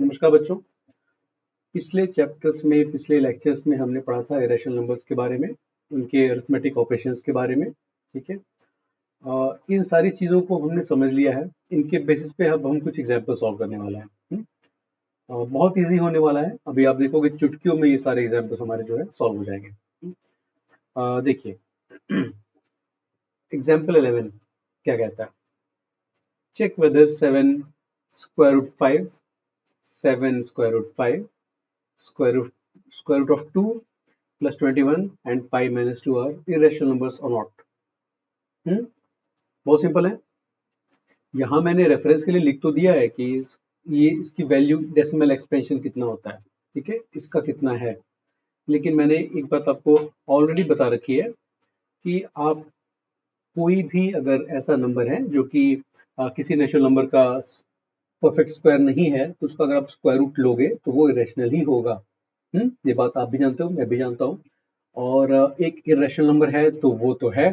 नमस्कार बच्चों। पिछले चैप्टर्स में, पिछले लेक्चर्स में हमने पढ़ा था इरेशनल नंबर्स के बारे में, उनके अरिथमेटिक ऑपरेशंस के बारे में। ठीक है, इन सारी चीज़ों को हमने समझ लिया है। इनके बेसिस पे अब हम कुछ एग्जाम्पल सॉल्व करने वाले हैं। बहुत इजी होने वाला है। अभी आप देखोगे चुटकियों में ये सारे एग्जाम्पल्स हमारे जो है सॉल्व हो जाएंगे। देखिए एग्जाम्पल 11 क्या कहता है, check whether 7 square root 5 7 square root 5 square root of 2 plus 21 and pi minus 2 are irrational numbers or not। बहुत सिंपल है। यहाँ मैंने रेफरेंस के लिए लिख तो दिया है कि ये इसकी वैल्यू डेसिमल एक्सपेंशन कितना होता है, ठीक है, इसका कितना है। लेकिन मैंने एक बात आपको ऑलरेडी बता रखी है कि आप कोई भी अगर ऐसा नंबर है जो कि किसी नेचुरल नंबर का परफेक्ट स्क्वायर नहीं है, तो उसका अगर आप स्क्वायर रूट लोगे तो वो इरेशनल ही होगा। ये बात आप भी जानते हो, मैं भी जानता हूँ। और एक इरेशनल नंबर है तो वो तो है,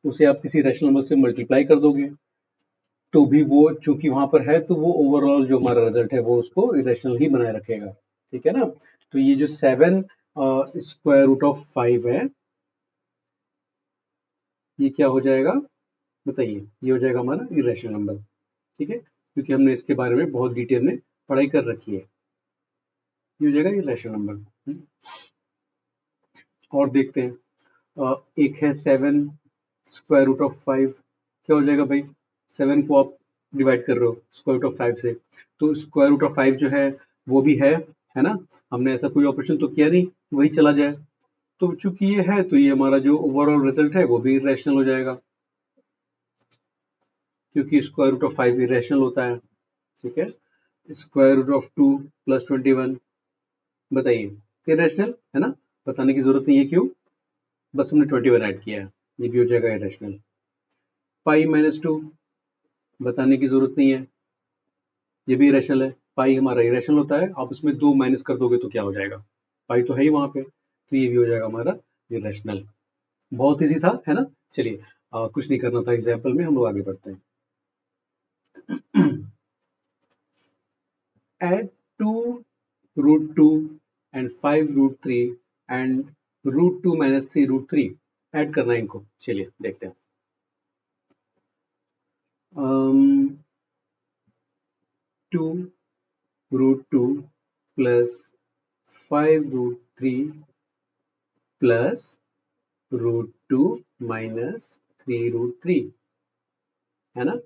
उसे आप किसी रैशनल नंबर से मल्टीप्लाई कर दोगे तो भी वो चूंकि वहां पर है तो वो ओवरऑल जो हमारा रिजल्ट है वो उसको इरेशनल ही बनाए रखेगा। ठीक है ना। तो ये जो 7 स्क्वायर रूट ऑफ 5 है, ये क्या हो जाएगा बताइए, ये हो जाएगा हमारा इरेशनल नंबर। ठीक है, क्योंकि हमने इसके बारे में बहुत डिटेल में पढ़ाई कर रखी है। ये हो जाएगा इरेशनल नंबर। और देखते हैं, एक है 7 स्क्वायर रूट ऑफ 5, क्या हो जाएगा भाई, 7 को आप डिवाइड कर रहे हो स्क्वायर रूट ऑफ 5 से, तो स्क्वायर रूट ऑफ 5 जो है वो भी है ना। हमने ऐसा कोई ऑपरेशन तो किया नहीं, वही चला जाए। तो चूंकि ये है तो ये हमारा जो ओवरऑल रिजल्ट है वो भी इरेशनल हो जाएगा, क्योंकि स्क्वायर रूट ऑफ 5 इरेशनल होता है। ठीक है, स्क्वायर रूट ऑफ 2 प्लस 21 बताइए इरेशनल है ना। बताने की जरूरत नहीं है क्यों, बस हमने 21 ऐड किया है, ये भी हो जाएगा इरेशनल। पाई माइनस 2 बताने की जरूरत नहीं है, ये भी इरेशनल है। पाई हमारा इरेशनल होता है, आप उसमें 2 माइनस कर दोगे तो क्या हो जाएगा, पाई तो है ही वहां पे, तो ये भी हो जाएगा हमारा इरेशनल। बहुत इजी था है ना। चलिए कुछ नहीं करना था एग्जाम्पल में, हम लोग आगे बढ़ते हैं। Add 2 root 2 and 5 root 3 and root 2 minus 3 root 3 add करना है इनको। चलिए देखते हैं। 2 root 2 plus 5 root 3 plus root 2 minus 3 root 3 है ना।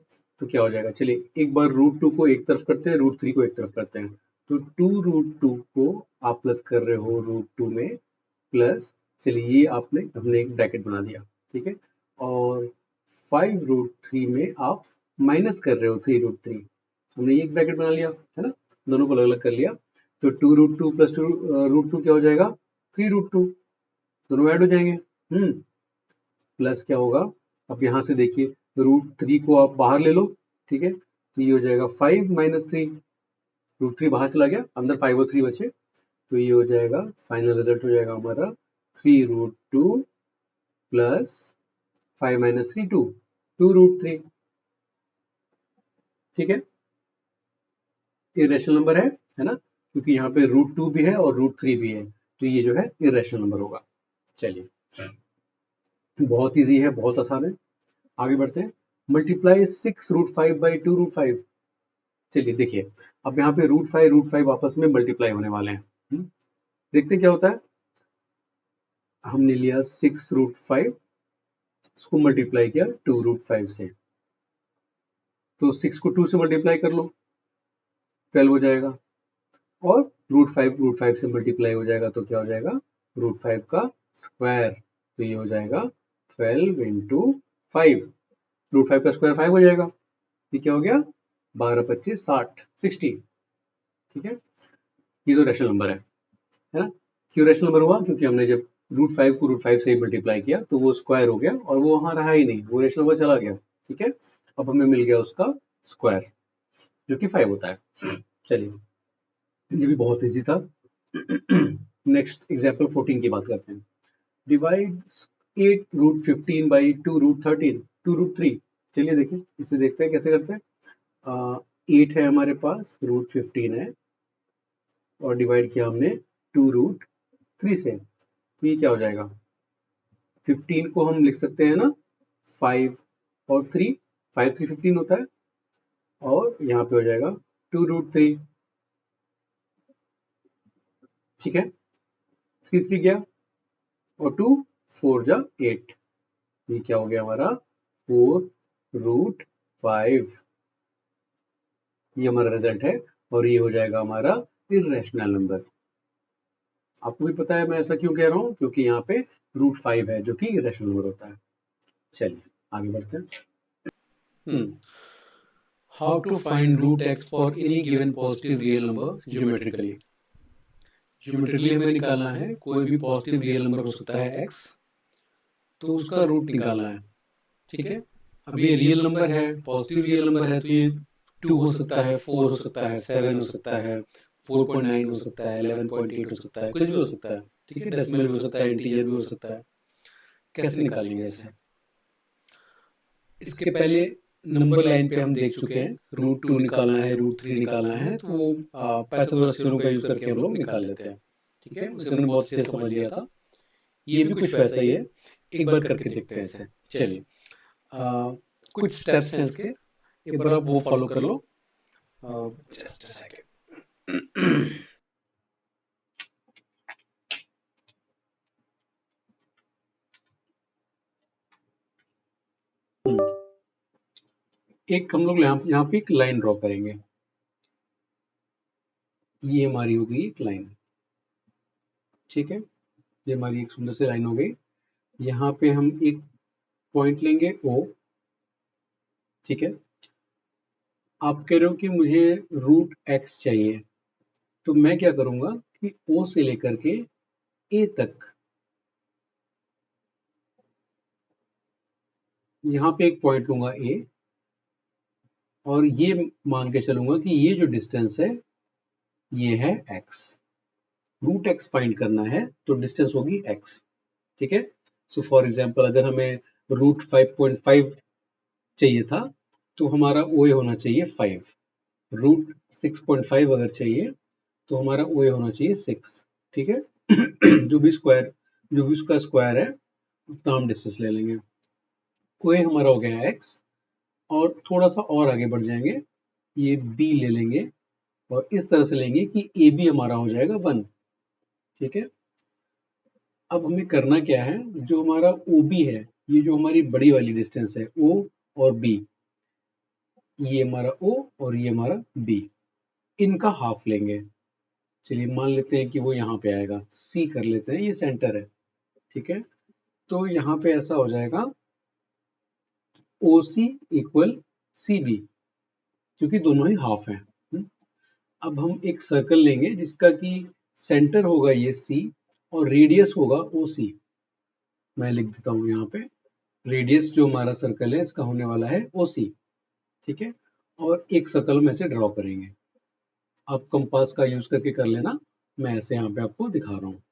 तो क्या हो जाएगा, चलिए एक बार रूट 2 को एक तरफ करते हैं, रूट 3 को एक तरफ करते हैं। तो 2 रूट 2 को आप प्लस कर रहे हो रूट 2 में, प्लस चलिए ये हमने एक ब्रैकेट बना दिया, ठीक है। और 5 रूट 3 में आप माइनस कर रहे हो 3 रूट 3, हमने ये एक ब्रैकेट बना लिया है ना, दोनों को अलग अलग कर लिया। तो 2 रूट 2 प्लस 2 रूट 2 क्या हो जाएगा, 3 रूट 2, दोनों ऐड हो जाएंगे। प्लस क्या होगा, अब यहाँ से देखिए रूट 3 को आप बाहर ले लो, ठीक है, तो ये हो जाएगा 5 माइनस 3, रूट 3 बाहर चला गया, अंदर 5 और 3 बचे, तो ये हो जाएगा फाइनल रिजल्ट हो जाएगा हमारा 3 रूट 2 प्लस 5 माइनस 3 2 रूट 3। ठीक है, इरेशनल नंबर है ना, क्योंकि यहाँ पे रूट 2 भी है और रूट 3 भी है, तो ये जो है इरेशनल नंबर होगा। चलिए बहुत इजी है, बहुत आसान है, आगे बढ़ते हैं। Multiply 6 root 5 by 2 root 5। चलिए देखिए, अब यहाँ पे रूट 5 आपस में मल्टीप्लाई होने वाले हैं। देखते हैं क्या होता है। हमने लिया 6 रूट 5, इसको मल्टीप्लाई किया 2 रूट 5 से, तो 6 को 2 से मल्टीप्लाई कर लो, 12 हो जाएगा। और रूट 5 से मल्टीप्लाई हो जाएगा तो क्या हो जाएगा, रूट 5 का स्क्वायर, तो ये हो जाएगा 12 इंटू 5, रूट 5 का स्क्वायर 5 हो जाएगा। ये क्या हो गया, 12 25 60 60। ठीक है, ये तो रेशनल नंबर है ना। क्यों रेशनल नंबर हुआ, क्योंकि हमने जब रूट 5 को रूट 5 से मल्टीप्लाई किया तो वो स्क्वायर हो गया और वो वहां रहा ही नहीं, वो रेशनल नंबर चला गया। ठीक है, अब हमें मिल गया उसका स्क्वायर जो कि 5 होता है। चलिए ये भी बहुत इजी था। नेक्स्ट एग्जाम्पल 14 की बात करते हैं। Divide 8 root 15 by 2 root 13 2 root 3। चलिए देखिए, इसे देखते हैं कैसे करते हैं। 8 है हमारे पास, रूट 15 है और डिवाइड किया हमने 2 रूट 3 से, तो ये क्या हो जाएगा? 15 को हम लिख सकते हैं ना 5 और 3, 5 3 15 होता है, और यहाँ पे हो जाएगा 2 रूट 3, ठीक है। 3 3 गया और 2 4 जा 8, ये क्या हो गया हमारा 4 रूट 5, ये हमारा रिजल्ट है और ये हो जाएगा हमारा इर्रेशनल नंबर। आपको भी पता है मैं ऐसा क्यों कह रहा हूँ, क्योंकि यहाँ पे रूट 5 है जो कि इर्रेशनल नंबर होता है। चलिए आगे बढ़ते हैं। How to find root x for any given positive real number geometrically? Geometrically हमें निकालना है कोई भी पॉजिटिव रियल नंबर हो सकता है x, तो उसका रूट निकालना है, ठीक है। अब ये रियल नंबर है, पॉजिटिव रियल नंबर है, तो ये 2 हो सकता है, 4 हो सकता है, 7 हो सकता है, 4.9 हो सकता है, 11.8 हो सकता है, कुछ भी हो सकता है, ठीक है। डेसिमल भी हो सकता है, इंटीजर भी हो सकता है। कैसे निकालेंगे इसे? इसके पहले नंबर लाइन पे हम देख चुके हैं, रूट 2 निकालना है, रूट 3 निकालना है, तो वो पाइथागोरस थ्योरम का यूज करके हम लोग निकाल लेते हैं, ठीक है। उसे हमने बहुत अच्छे से समझ लिया था। ये भी कुछ वैसा ही है, एक बार करके देखते हैं इसे। चलिए, कुछ स्टेप्स हैं इसके, एक बार आप वो फॉलो कर लो। Just a second. एक हम लोग यहाँ पे एक लाइन ड्रॉ करेंगे, ये हमारी हो गई एक लाइन, ठीक है। ये हमारी एक सुंदर सी लाइन हो गई। यहाँ पे हम एक पॉइंट लेंगे O, ठीक है। आप कह रहे हो कि मुझे रूट x चाहिए, तो मैं क्या करूंगा कि O से लेकर के A तक यहाँ पे एक पॉइंट लूंगा A, और ये मान के चलूंगा कि ये जो डिस्टेंस है ये है x। रूट x फाइंड करना है तो डिस्टेंस होगी x, ठीक है। सो फॉर एग्जांपल अगर हमें रूट 5.5 चाहिए था तो हमारा OA होना चाहिए 5, रूट 6.5 अगर चाहिए तो हमारा OA होना चाहिए 6, ठीक है। जो भी उसका स्क्वायर है उतना हम डिस्टेंस ले लेंगे। OA हमारा हो गया x, और थोड़ा सा और आगे बढ़ जाएंगे, ये B ले लेंगे और इस तरह से लेंगे कि AB हमारा हो जाएगा 1, ठीक है। अब हमें करना क्या है, जो हमारा OB है, ये जो हमारी बड़ी वाली डिस्टेंस है O और B, ये हमारा O और ये हमारा B, इनका हाफ लेंगे। चलिए मान लेते हैं कि वो यहाँ पे आएगा, C कर लेते हैं, ये सेंटर है, ठीक है। तो यहाँ पे ऐसा हो जाएगा OC इक्वल CB, क्योंकि दोनों ही हाफ हैं। अब हम एक सर्कल लेंगे जिसका कि सेंटर होगा ये C और रेडियस होगा OC। मैं लिख देता हूँ यहाँ पे, रेडियस जो हमारा सर्कल है इसका होने वाला है OC, ठीक है। और एक सर्कल में ऐसे ड्रॉ करेंगे, आप कंपास का यूज करके कर लेना, मैं ऐसे यहाँ पे आपको दिखा रहा हूँ,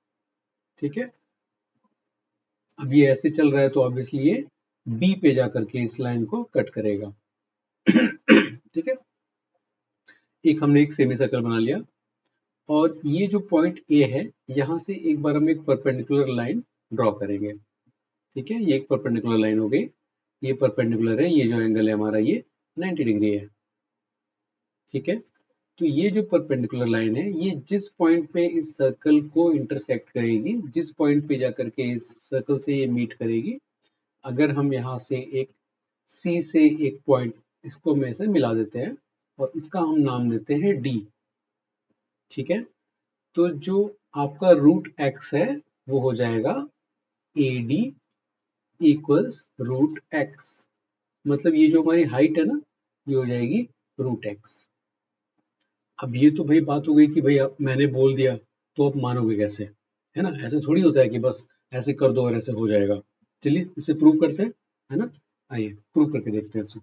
ठीक है। अब ये ऐसे चल रहा है तो ऑब्वियसली ये B पे जाकर के इस लाइन को कट करेगा, ठीक है। एक हमने एक सेमी सर्कल बना लिया, और ये जो पॉइंट A है यहाँ से एक बार हम एक परपेंडिकुलर लाइन ड्रॉ करेंगे, ठीक है। ये एक परपेंडिकुलर लाइन हो गई, ये परपेंडिकुलर है, ये जो एंगल है हमारा ये 90 डिग्री है, ठीक है। तो ये जो परपेंडिकुलर लाइन है ये जिस पॉइंट पे इस सर्कल को इंटरसेक्ट करेगी, जिस पॉइंट पे जाकर के इस सर्कल से ये मीट करेगी, अगर हम यहाँ से एक C से एक पॉइंट इसको में से मिला देते हैं और इसका हम नाम देते हैं D, ठीक है। तो जो आपका रूट x है वो हो जाएगा AD इक्वल्स रूट x, मतलब ये जो हमारी हाइट है ना ये हो जाएगी रूट x। अब ये तो भाई बात हो गई कि भाई अब मैंने बोल दिया तो आप मानोगे कैसे, है ना। ऐसे थोड़ी होता है कि बस ऐसे कर दो और ऐसे हो जाएगा। चलिए इसे प्रूव करते हैं, है ना। आइए प्रूव करके देखते हैं इसको।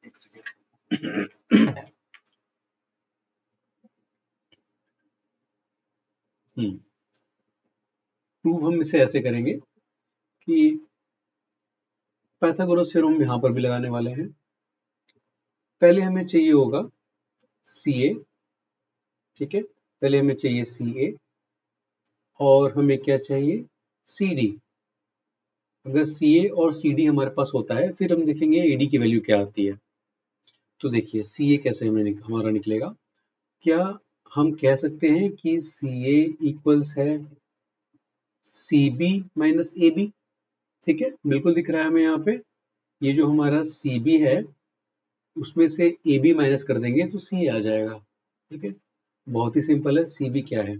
एक सेकेंड। प्रूव हम इसे ऐसे करेंगे कि पाइथागोरस थ्योरम हम यहाँ पर भी लगाने वाले हैं, पहले हमें चाहिए होगा CA, ठीक है, पहले हमें चाहिए CA और हमें क्या चाहिए CD। अगर CA और CD हमारे पास होता है फिर हम देखेंगे AD की वैल्यू क्या आती है। तो देखिए CA कैसे हमारा निकलेगा, क्या हम कह सकते हैं कि CA इक्वल्स है CB माइनस AB, ठीक है, बिल्कुल दिख रहा है हमें यहाँ पे। ये जो हमारा CB है उसमें से AB माइनस कर देंगे तो C आ जाएगा, ठीक है, बहुत ही सिंपल है। CB क्या है,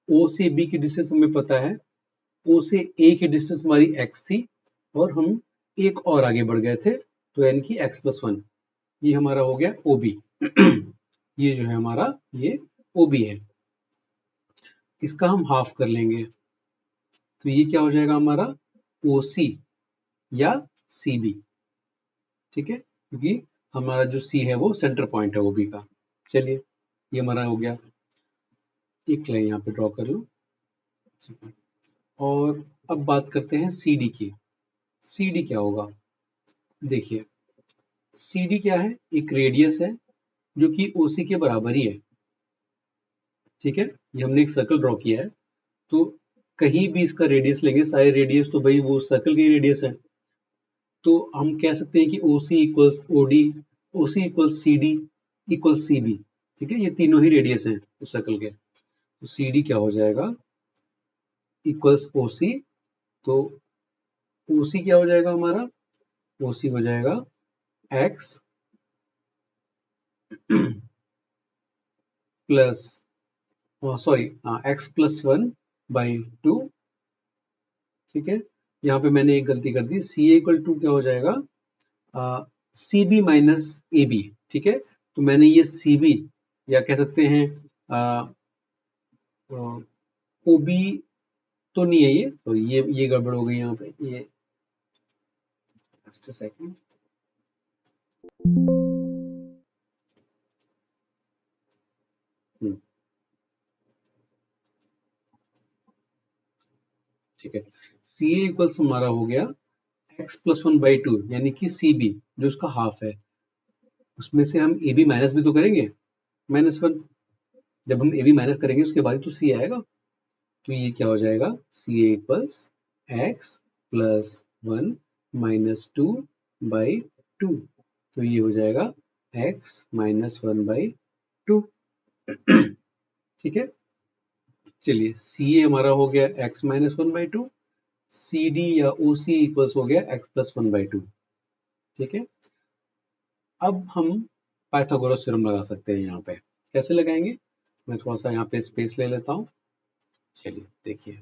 O से B की डिस्टेंस हमें पता है, O से A की डिस्टेंस हमारी x थी और हम एक और आगे बढ़ गए थे तो यानी कि x+1, ये हमारा हो गया OB। ये जो है हमारा ये OB है, इसका हम हाफ कर लेंगे तो ये क्या हो जाएगा हमारा OC या CB, ठीक है, क्योंकि हमारा जो C है वो सेंटर पॉइंट है OB का। चलिए ये हमारा हो गया, एक लाइन यहाँ पे ड्रॉ कर लो, ठीक है। और अब बात करते हैं CD की। CD क्या होगा, देखिए CD क्या है, एक रेडियस है जो कि OC के बराबर ही है, ठीक है। ये हमने एक सर्कल ड्रॉ किया है तो कहीं भी इसका रेडियस लेंगे, सारे रेडियस तो भाई वो सर्कल की रेडियस है, तो हम कह सकते हैं कि OC equals OD, OC equals CD equals CB, ठीक है, ये तीनों ही रेडियस हैं उस सर्कल के। तो CD क्या हो जाएगा इक्वल्स OC, तो OC क्या हो जाएगा हमारा, OC हो जाएगा x प्लस सॉरी x+1/2, ठीक है। यहाँ पे मैंने एक गलती कर दी, CA इक्वल टू क्या हो जाएगा CB माइनस AB, ठीक है। तो मैंने ये CB या कह सकते हैं OB तो नहीं है ये, तो ये गड़बड़ हो गई यहाँ पे, ये जस्ट अ सेकंड। ठीक है, CA इक्वल्स हमारा हो गया x+1/2 यानी कि CB जो उसका हाफ है, उसमें से हम AB माइनस भी तो करेंगे, -1, जब हम AB माइनस करेंगे उसके बाद तो C आएगा, तो ये क्या हो जाएगा CA इक्वल्स x+1 -2/2, तो ये हो जाएगा x -1/2, ठीक है। चलिए CA हमारा हो गया x -1/2, CD या OC इक्वल्स हो गया x+1/2, ठीक है। अब हम पाइथागोरस थ्योरम लगा सकते हैं यहाँ पे, कैसे लगाएंगे, मैं थोड़ा सा यहाँ पे स्पेस ले लेता हूँ। चलिए देखिए,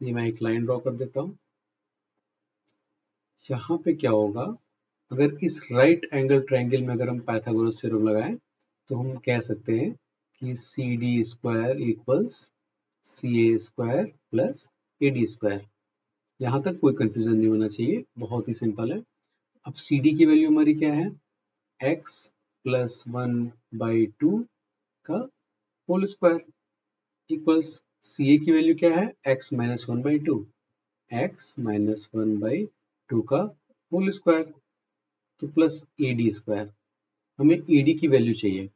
ये मैं एक लाइन ड्रॉ कर देता हूँ। यहाँ पे क्या होगा, अगर इस राइट एंगल ट्रायंगल में अगर हम पाइथागोरस थ्योरम लगाएं तो हम कह सकते हैं कि CD² equals CA² plus AD²। यहाँ तक कोई कंफ्यूजन नहीं होना चाहिए, बहुत ही सिंपल है। अब CD की वैल्यू हमारी क्या है, x+1/2 का होल स्क्वायर इक्वल्स CA की वैल्यू क्या है, x -1/2, x -1/2 का होल स्क्वायर, तो प्लस AD²। हमें AD की वैल्यू चाहिए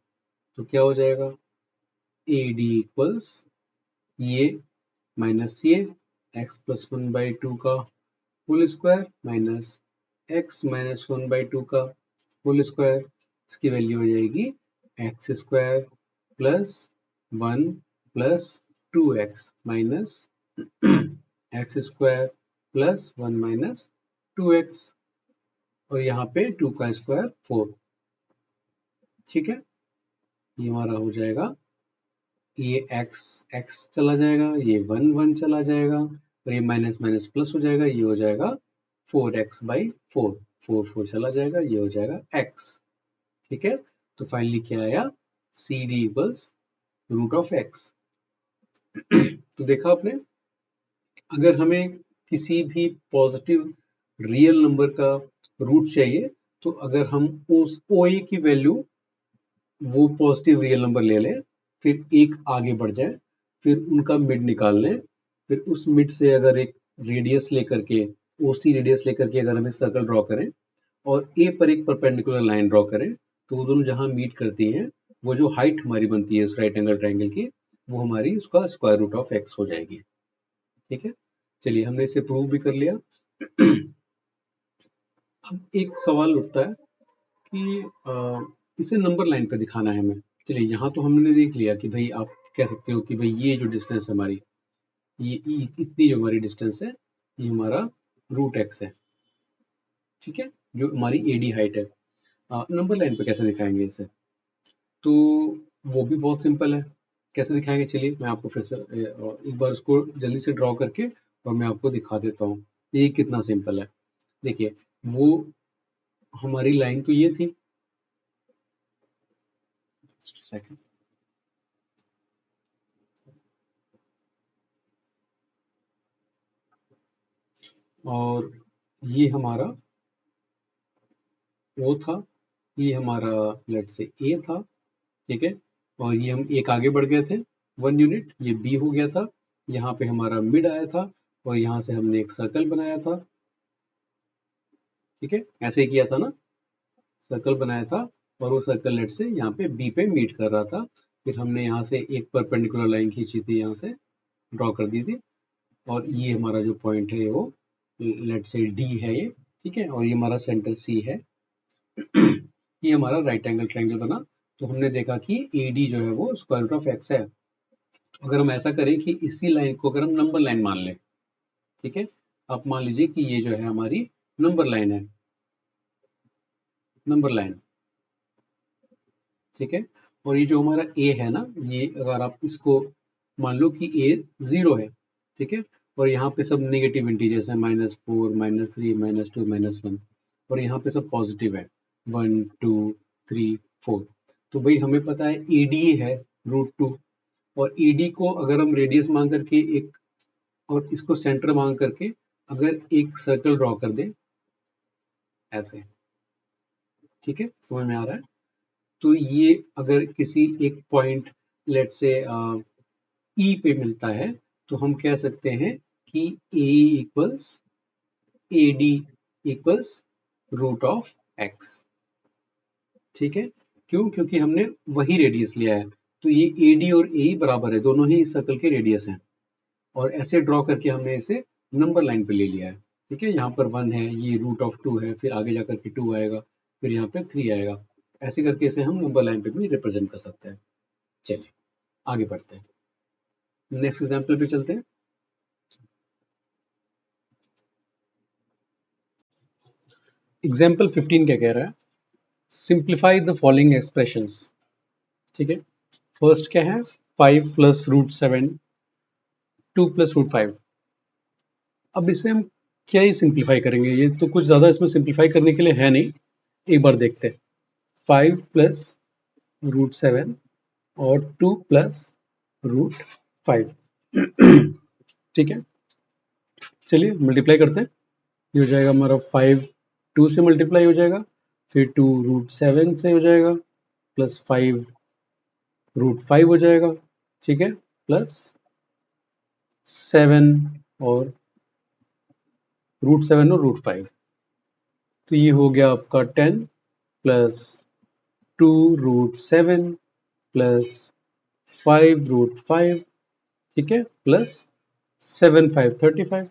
तो क्या हो जाएगा, AD इक्वल्स ये माइनस ये x+1/2 का होल स्क्वायर माइनस x -1/2 का होल स्क्वायर, इसकी वैल्यू हो जाएगी x² plus 1 plus 2x minus x² plus 1 minus 2x, और यहाँ पे 2 का स्क्वायर 4, ठीक है। ये हमारा हो जाएगा, ये x चला जाएगा, ये 1 चला जाएगा और ये माइनस माइनस प्लस हो जाएगा, ये हो जाएगा 4x/4, 4 चला जाएगा, ये हो जाएगा x, ठीक है। तो फाइनली क्या आया, CD इक्वल्स √x। तो देखा आपने, अगर हमें किसी भी पॉजिटिव रियल नंबर का रूट चाहिए तो अगर हम उस OA की वैल्यू वो पॉजिटिव रियल नंबर ले लें, फिर एक आगे बढ़ जाए, फिर उनका मिड निकाल लें, फिर उस मिड से अगर एक रेडियस लेकर के OC रेडियस लेकर के अगर हम एक सर्कल ड्रॉ करें और ए पर एक परपेंडिकुलर लाइन ड्रॉ करें, तो वो दोनों जहाँ मीट करती हैं, वो जो हाइट हमारी बनती है उस राइट एंगल ट्रायंगल की, वो हमारी उसका स्क्वायर रूट ऑफ एक्स हो जाएगी। ठीक है, चलिए हमने इसे प्रूव भी कर लिया। अब एक सवाल उठता है कि इसे नंबर लाइन पे दिखाना है हमें। चलिए यहाँ तो हमने देख लिया कि भाई आप कह सकते हो कि भाई ये जो डिस्टेंस है हमारी, ये इतनी जो हमारी डिस्टेंस है, ये हमारा रूट एक्स है। ठीक है, जो हमारी एडी हाइट है। नंबर लाइन पे कैसे दिखाएंगे इसे? तो वो भी बहुत सिंपल है। कैसे दिखाएंगे, चलिए मैं आपको फिर से एक बार उसको जल्दी से ड्रॉ करके और मैं आपको दिखा देता हूँ ये कितना सिंपल है। देखिए, वो हमारी लाइन तो ये थी, सेकंड, और ये हमारा ओ था, ये हमारा लेट से ए था। ठीक है, और ये हम एक आगे बढ़ गए थे 1 यूनिट, ये बी हो गया था। यहाँ पे हमारा मिड आया था और यहाँ से हमने एक सर्कल बनाया था। ठीक है, ऐसे ही किया था ना, सर्कल बनाया था और वो सर्कल लेट से यहाँ पे बी पे मीट कर रहा था। फिर हमने यहाँ से एक परपेंडिकुलर लाइन खींची थी, यहाँ से ड्रॉ कर दी थी, और ये हमारा जो पॉइंट है वो लेट से डी है ये। ठीक है, और ये हमारा सेंटर सी है। ये हमारा राइट एंगल ट्रायंगल बना। तो हमने देखा कि ए डी जो है वो स्क्वायर रूट ऑफ एक्स है। तो अगर हम ऐसा करें कि इसी लाइन को अगर हम नंबर लाइन मान लें, ठीक है, आप मान लीजिए कि ये जो है हमारी नंबर लाइन है, नंबर लाइन। ठीक है, और ये जो हमारा ए है ना, ये अगर आप इसको मान लो कि ए 0 है। ठीक है, और यहाँ पे सब नेगेटिव इंटीजर्स है, -4, -3, -2, -1, और यहाँ पे सब पॉजिटिव है, 1, 2, 3, 4। तो भाई हमें पता है ए डी है √2, और ए डी को अगर हम रेडियस मांग करके एक, और इसको सेंटर मांग करके अगर एक सर्कल ड्रॉ कर दें ऐसे, ठीक है, समझ में आ रहा है? तो ये अगर किसी एक पॉइंट लेट से ई पे मिलता है, तो हम कह सकते हैं कि A equals A D equals root of X. ठीक है, क्यों? क्योंकि हमने वही रेडियस लिया है। तो ये ए डी और ए बराबर है, दोनों ही इस सर्कल के रेडियस हैं, और ऐसे ड्रॉ करके हमने इसे नंबर लाइन पे ले लिया है। ठीक है, यहाँ पर 1 है, ये √2 है, फिर आगे जाकर के 2 आएगा, फिर यहाँ पे 3 आएगा। ऐसे करके इसे हम नंबर लाइन पे भी रिप्रेजेंट कर सकते हैं। चलिए आगे बढ़ते हैं, नेक्स्ट एग्जाम्पल पे चलते हैं। एग्जाम्पल 15 क्या कह रहा है? Simplify the following expressions. ठीक है, फर्स्ट क्या है? 5 + √7, 2 + √5। अब इसे हम क्या ही सिंप्लीफाई करेंगे, ये तो कुछ ज़्यादा इसमें सिंप्लीफाई करने के लिए है नहीं। एक बार देखते हैं, 5 + √7 और 2 + √5। ठीक है, चलिए मल्टीप्लाई करते हैं। ये हो जाएगा हमारा 5 2 से मल्टीप्लाई हो जाएगा, फिर 2 √7 से हो जाएगा, प्लस 5 √5 हो जाएगा। ठीक है, प्लस 7 और √7 और √5। तो ये हो गया आपका 10 प्लस 2 √7 प्लस 5 √5। ठीक है, प्लस 7 5 35।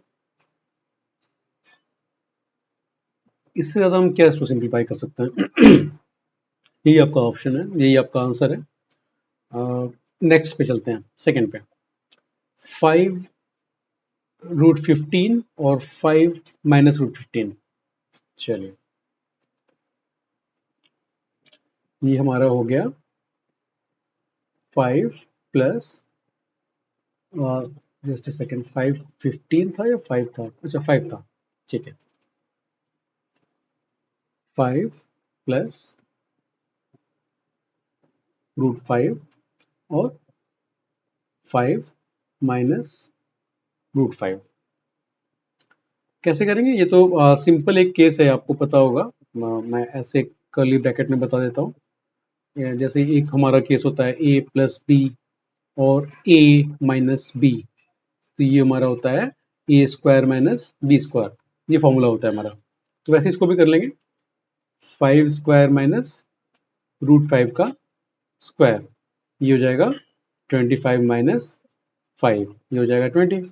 इससे ज़्यादा हम क्या इसको सिंप्लीफाई कर सकते हैं? यही आपका ऑप्शन है, यही आपका आंसर है। नेक्स्ट पे चलते हैं, सेकंड पे। 5 √15 और 5 -√15। चलिए, ये हमारा हो गया 5 प्लस, जस्ट सेकेंड, 5 15 था या 5 था? अच्छा 5 था। ठीक है, 5 प्लस √5 और 5 -√5। कैसे करेंगे? ये तो सिंपल एक केस है, आपको पता होगा। मैं ऐसे कर्ली ब्रैकेट में बता देता हूँ। जैसे एक हमारा केस होता है a + b और a - b, तो ये हमारा होता है a² - b²। ये फॉर्मूला होता है हमारा। तो वैसे इसको भी कर लेंगे। 5 स्क्वायर माइनस रूट 5 का स्क्वायर, ये हो जाएगा 25 माइनस 5, ये हो जाएगा 20।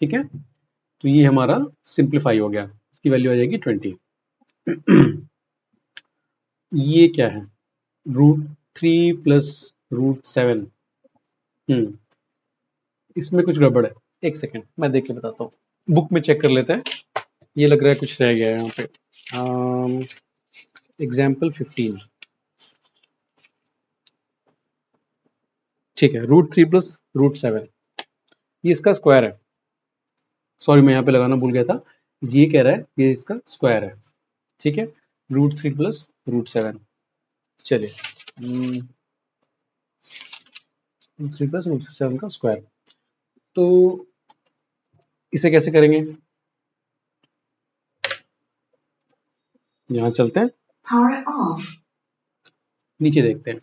ठीक है, तो ये हमारा सिंप्लीफाई हो गया, इसकी वैल्यू आ जाएगी 20। ये क्या है, रूट 3 प्लस रूट 7। इसमें कुछ गड़बड़ है, एक सेकेंड मैं देख के बताता हूँ, बुक में चेक कर लेते हैं। ये लग रहा है कुछ रह गया है यहाँ पे। एग्जाम्पल 15, ठीक है, रूट 3 प्लस रूट 7, ये इसका स्क्वायर है। सॉरी, मैं यहाँ पे लगाना भूल गया था, ये कह रहा है ये इसका स्क्वायर है। ठीक है, रूट 3 प्लस रूट 7। चलिए, रूट 3 प्लस रूट 7 का स्क्वायर, तो इसे कैसे करेंगे, यहाँ चलते हैं, नीचे देखते हैं,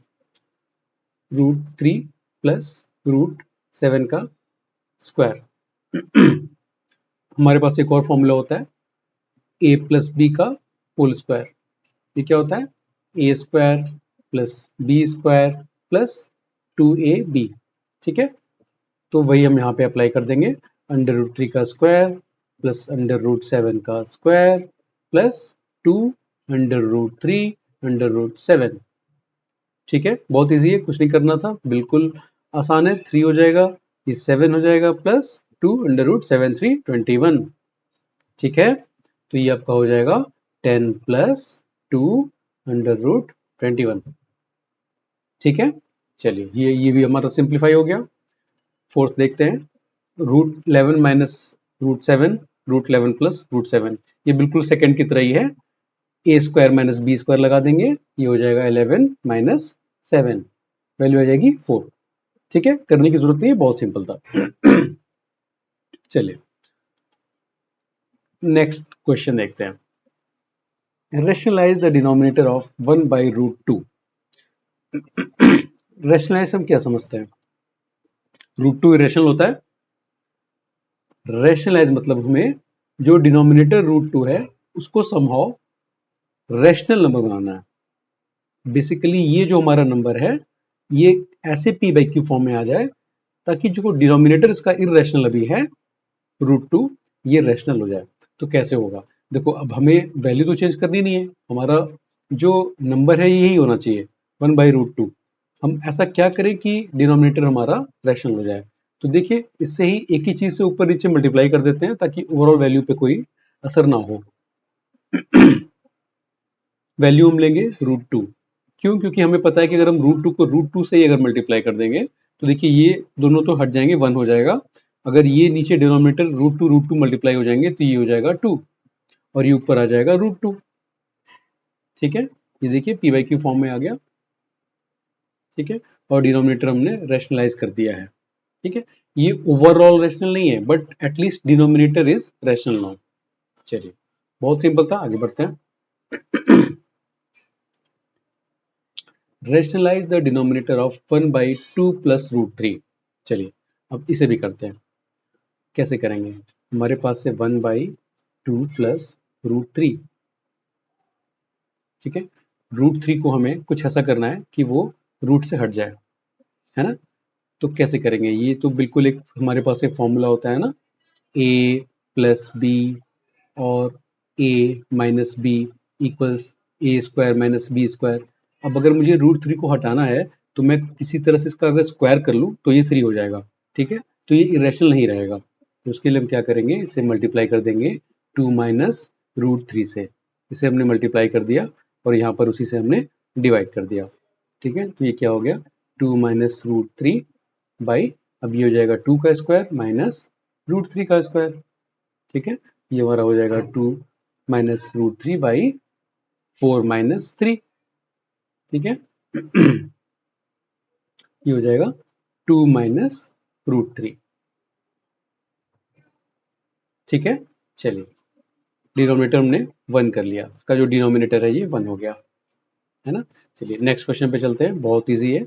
रूट 3 प्लस रूट 7 का स्क्वायर। हमारे पास एक और फॉर्मूला होता है, ए प्लस बी का होल स्क्वायर। ये क्या होता है, A square plus B square plus 2ab। ठीक है, तो वही हम यहाँ पे अप्लाई कर देंगे, अंडर रूट 3 का स्क्वायर प्लस अंडर रूट 7 का square plus 2 under root 3 under root 7। ठीक है, बहुत इजी है, कुछ नहीं करना था, बिल्कुल आसान है। 3 हो जाएगा, ये 7 हो जाएगा, प्लस 2 अंडर रूट 7 3 21। ठीक है, तो ये आपका हो जाएगा 10 प्लस 2 अंडर रूट 21। ठीक है, चलिए, ये भी हमारा सिंप्लीफाई हो गया। फोर्थ देखते हैं, root 11 minus root 7, root 11 plus root 7, ये बिल्कुल सेकंड की तरह ही है, A square minus B square लगा देंगे, ये हो जाएगा 11 माइनस 7, वैल्यू आ जाएगी 4। ठीक है, करने की जरूरत नहीं है, बहुत सिंपल था। चलिए, नेक्स्ट क्वेश्चन देखते हैं, rationalise the denominator of 1 by root 2। Rationalise हम क्या समझते हैं, रूट 2 इरेशनल होता है, रेशनलाइज मतलब हमें जो डिनोमिनेटर रूट 2 है उसको समहाउ रैशनल नंबर बनाना है। बेसिकली ये जो हमारा नंबर है ये ऐसे p बाई क्यू फॉर्म में आ जाए ताकि जो डिनोमिनेटर इसका इरेशनल अभी है रूट 2, ये रैशनल हो जाए। तो कैसे होगा, देखो, अब हमें वैल्यू तो चेंज करनी नहीं है, हमारा जो नंबर है यही होना चाहिए 1 बाई रूट 2। हम ऐसा क्या करें कि डिनोमिनेटर हमारा रैशनल हो जाए, तो देखिए, इससे ही एक ही चीज से ऊपर नीचे मल्टीप्लाई कर देते हैं ताकि ओवरऑल वैल्यू पे कोई असर ना हो। वैल्यू हम लेंगे रूट 2, क्यों, क्योंकि हमें पता है कि अगर हम रूट 2 को रूट 2 से ही अगर मल्टीप्लाई कर देंगे तो देखिए ये दोनों तो हट जाएंगे, 1 हो जाएगा। अगर ये नीचे डिनोमिनेटर रूट टू मल्टीप्लाई हो जाएंगे तो ये हो जाएगा 2 और ये ऊपर आ जाएगा रूट 2। ठीक है, ये देखिए पी बाई क्यू फॉर्म में आ गया। ठीक है, और डिनोमिनेटर हमने रैशनलाइज कर दिया है। ठीक है, ये ओवरऑल रैशनल नहीं है but at least denominator is rational now. चलिए, बहुत सिंपल था, आगे बढ़ते हैं। Rationalise the denominator of 1 by 2 plus root 3। चलिए, अब इसे भी करते हैं, कैसे करेंगे, हमारे पास है 1 बाई 2 प्लस रूट 3। ठीक है, रूट 3 को हमें कुछ ऐसा करना है कि वो रूट से हट जाए, है ना। तो कैसे करेंगे, ये तो बिल्कुल एक हमारे पास एक फॉर्मूला होता है ना, ए प्लस बी और ए minus B equals a square minus B square. अब अगर मुझे रूट 3 को हटाना है तो मैं किसी तरह से इसका अगर स्क्वायर कर लूँ तो ये 3 हो जाएगा। ठीक है, तो ये इरेशनल नहीं रहेगा, तो उसके लिए हम क्या करेंगे, इसे मल्टीप्लाई कर देंगे 2 माइनस रूट 3 से। इसे हमने मल्टीप्लाई कर दिया और यहाँ पर उसी से हमने डिवाइड कर दिया। ठीक है, तो ये क्या हो गया, 2 माइनस रूट 3 बाई, अब ये हो जाएगा 2 का स्क्वायर माइनस रूट 3 का स्क्वायर। ठीक है, ये हमारा हो जाएगा 2 माइनस रूट 3 बाई 4 माइनस 3। ठीक है, ये हो जाएगा 2 माइनस रूट 3। ठीक है, चलिए, डिनोमिनेटर हमने 1 कर लिया, इसका जो डिनोमिनेटर है ये 1 हो गया, है ना। चलिए, नेक्स्ट क्वेश्चन पे चलते हैं, बहुत इजी है।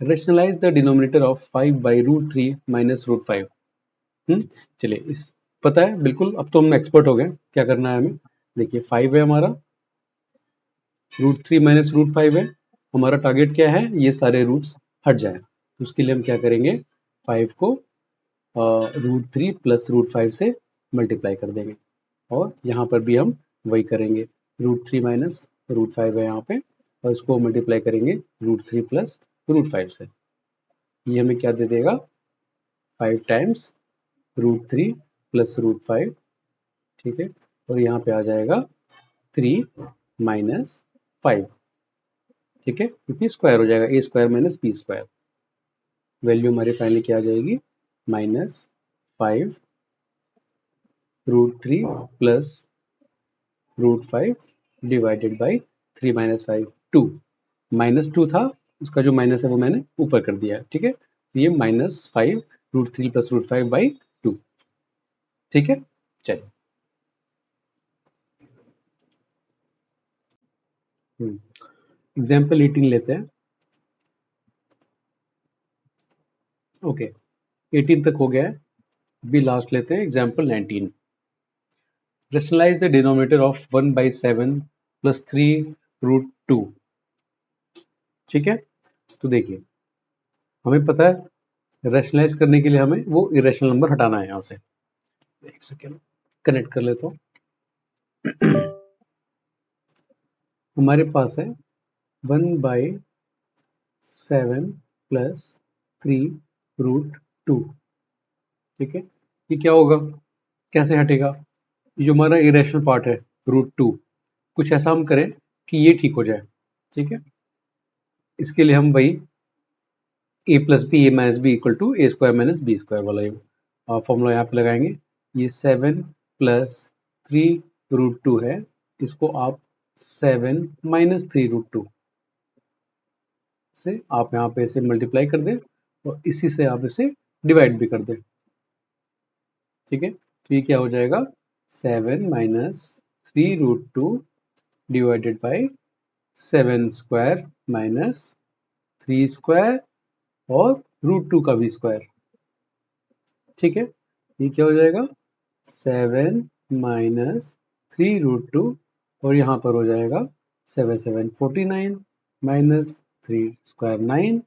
Rationalise the denominator of 5 by root 3 minus root 5। चलिए, इस पता है बिल्कुल, अब तो हम एक्सपर्ट हो गए क्या करना है हमें। देखिए 5 है हमारा, √3 माइनस √5 है। हमारा टारगेट क्या है, ये सारे रूट्स हट जाए। तो उसके लिए हम क्या करेंगे, 5 को √3 प्लस √5 से मल्टीप्लाई कर देंगे, और यहाँ पर भी हम वही करेंगे, √3 माइनस √5 है यहाँ पे, और इसको मल्टीप्लाई करेंगे √3 प्लस √5 से। ये हमें क्या दे देगा, 5 टाइम्स √3 प्लस √5, ठीक है। और यहाँ पे आ जाएगा 3 माइनस 5, ठीक है, क्योंकि स्क्वायर हो जाएगा, A square minus B square. Value हमारी फाइनली क्या आ जाएगी, -5 √3 प्लस √5 डिवाइडेड बाई 3 माइनस 5, 2। -2 था, उसका जो माइनस है वो मैंने ऊपर कर दिया, ठीक है। तो ये -5 √3 प्लस √5 बाई 2, ठीक है। चलिए एग्जाम्पल 18 लेते हैं। ओके, 18 तक हो गया है, अभी लास्ट लेते हैं example 19। Rationalize the denominator of 1/7 plus 3√2। ठीक है, तो देखिए हमें पता है रैशनलाइज करने के लिए हमें वो इरेशनल नंबर हटाना है। यहाँ से एक सेकेंड कनेक्ट कर लेता हूँ। हमारे पास है 1/7 प्लस 3√2, ठीक है। ये क्या होगा, कैसे हटेगा, ये जो हमारा इरेशनल पार्ट है √2, कुछ ऐसा हम करें कि ये ठीक हो जाए, ठीक है। इसके लिए हम वही a plus B A minus B equal to A square minus B square वाला फॉर्मूला यहाँ पे लगाएंगे। ये 7 प्लस 3√2 है, इसको आप 7 माइनस 3√2 से आप यहाँ पे इसे मल्टीप्लाई कर दें, और इसी से आप इसे डिवाइड भी कर दें, ठीक है। तो ये क्या हो जाएगा, 7 minus 3√2 divided by 7 square minus 3 square और √2 का भी स्क्वायर, ठीक है। ये क्या हो जाएगा, 7 माइनस 3√2, और यहाँ पर हो जाएगा 7 7 49 माइनस 3 स्क्वायर 9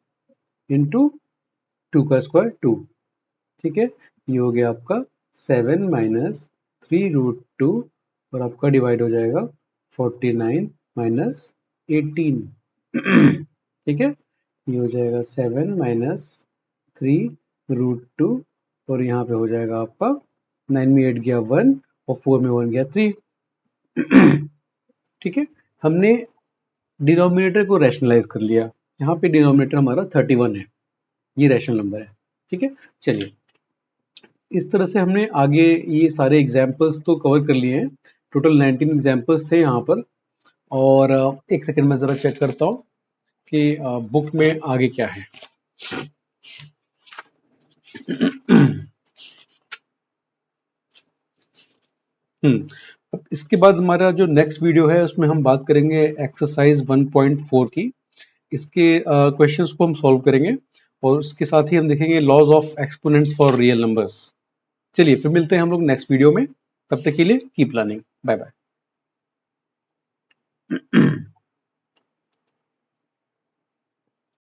इंटू 2 का स्क्वायर 2, ठीक है। ये हो गया आपका 7 माइनस 3√2, और आपका डिवाइड हो जाएगा 49 माइनस 18, ठीक है। ये हो जाएगा 7 माइनस 3√2, और यहाँ पे हो जाएगा आपका 9 में 8 गया 1 और 4 में 1 गया 3, ठीक है। हमने डिनोमिनेटर को रैशनलाइज कर लिया, यहाँ पे डिनोमिनेटर हमारा 31 है, ये रैशनल नंबर है, ठीक है। चलिए इस तरह से हमने आगे ये सारे एग्जाम्पल्स तो कवर कर लिए हैं, टोटल 19 एग्जाम्पल्स थे यहाँ पर। और एक सेकंड में ज़रा चेक करता हूँ कि बुक में आगे क्या है। अब इसके बाद हमारा जो नेक्स्ट वीडियो है उसमें हम बात करेंगे एक्सरसाइज 1.4 की। इसके क्वेश्चंस को हम सॉल्व करेंगे, और उसके साथ ही हम देखेंगे laws of exponents for real numbers. चलिए फिर मिलते हैं हम लोग नेक्स्ट वीडियो में, तब तक के लिए कीप लर्निंग, बाय बाय।